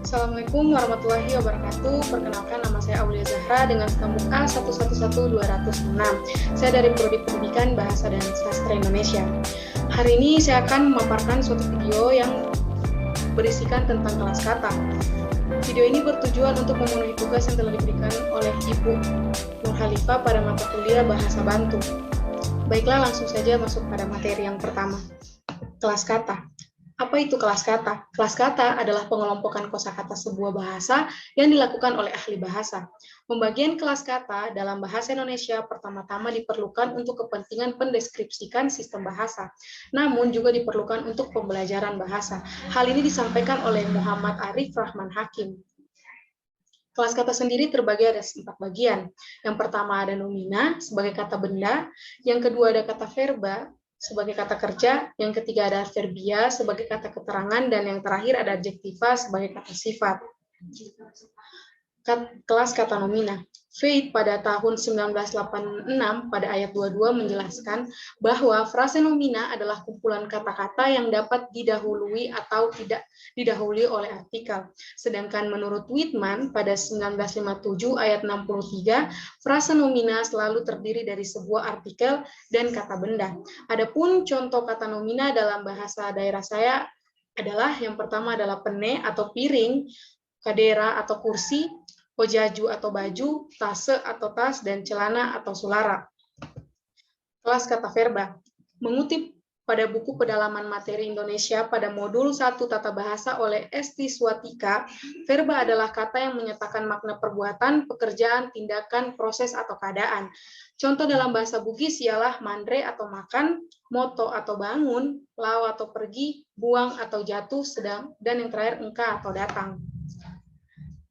Assalamualaikum warahmatullahi wabarakatuh. Perkenalkan, nama saya Aulia Zahra dengan stamuk A111206. Saya dari Prodi Pendidikan Bahasa dan Sastra Indonesia. Hari ini saya akan memaparkan suatu video yang berisikan tentang kelas kata. Video ini bertujuan untuk memenuhi tugas yang telah diberikan oleh Ibu Nur Halifah pada mata kuliah Bahasa Bantu. Baiklah, langsung saja masuk pada materi yang pertama. Kelas kata. Apa itu kelas kata? Kelas kata adalah pengelompokan kosakata sebuah bahasa yang dilakukan oleh ahli bahasa. Pembagian kelas kata dalam bahasa Indonesia pertama-tama diperlukan untuk kepentingan mendeskripsikan sistem bahasa, namun juga diperlukan untuk pembelajaran bahasa. Hal ini disampaikan oleh Muhammad Arif Rahman Hakim. Kelas kata sendiri terbagi ada 4 bagian. Yang pertama ada nomina sebagai kata benda, yang kedua ada kata verba sebagai kata kerja, yang ketiga ada adverbia sebagai kata keterangan, dan yang terakhir ada adjektiva sebagai kata sifat. Kelas kata nomina. Veit pada tahun 1986 pada ayat 22 menjelaskan bahwa frase nomina adalah kumpulan kata-kata yang dapat didahului atau tidak didahului oleh artikel. Sedangkan menurut Whitman pada 1957 ayat 63, frase nomina selalu terdiri dari sebuah artikel dan kata benda. Adapun contoh kata nomina dalam bahasa daerah saya adalah yang pertama adalah pene atau piring, kadera atau kursi, hojaju atau baju, tase atau tas, dan celana atau sulara. Kelas kata verba. Mengutip pada buku Pedalaman Materi Indonesia pada modul 1 Tata Bahasa oleh Esti Swatika, verba adalah kata yang menyatakan makna perbuatan, pekerjaan, tindakan, proses, atau keadaan. Contoh dalam bahasa Bugis ialah mandre atau makan, moto atau bangun, lau atau pergi, buang atau jatuh, sedang, dan yang terakhir engka atau datang.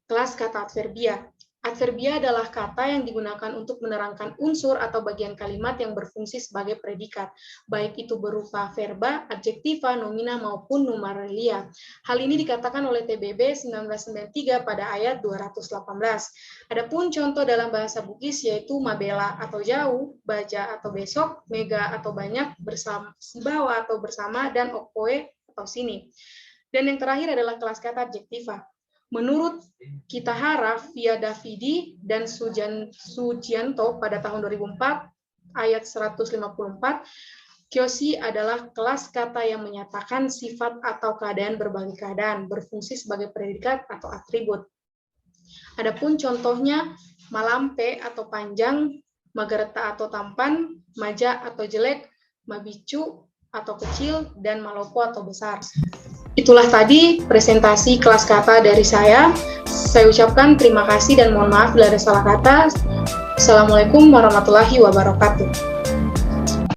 Kelas kata adverbia. Adverbia adalah kata yang digunakan untuk menerangkan unsur atau bagian kalimat yang berfungsi sebagai predikat, baik itu berupa verba, adjektiva, nomina, maupun numeralia. Hal ini dikatakan oleh TBB 1993 pada ayat 218. Adapun contoh dalam bahasa Bugis yaitu mabela atau jauh, baja atau besok, mega atau banyak, bersama, sibawa atau bersama, dan okpoe atau sini. Dan yang terakhir adalah kelas kata adjektiva. Menurut Kitahara via Davidi dan Sujianto pada tahun 2004, ayat 154, kyosi adalah kelas kata yang menyatakan sifat atau keadaan berbagai keadaan, berfungsi sebagai predikat atau atribut. Adapun contohnya, malampe atau panjang, magerta atau tampan, maja atau jelek, mabicu atau kecil, dan malopo atau besar. Itulah tadi presentasi kelas kata dari saya. Saya ucapkan terima kasih dan mohon maaf bila ada salah kata. Assalamualaikum warahmatullahi wabarakatuh.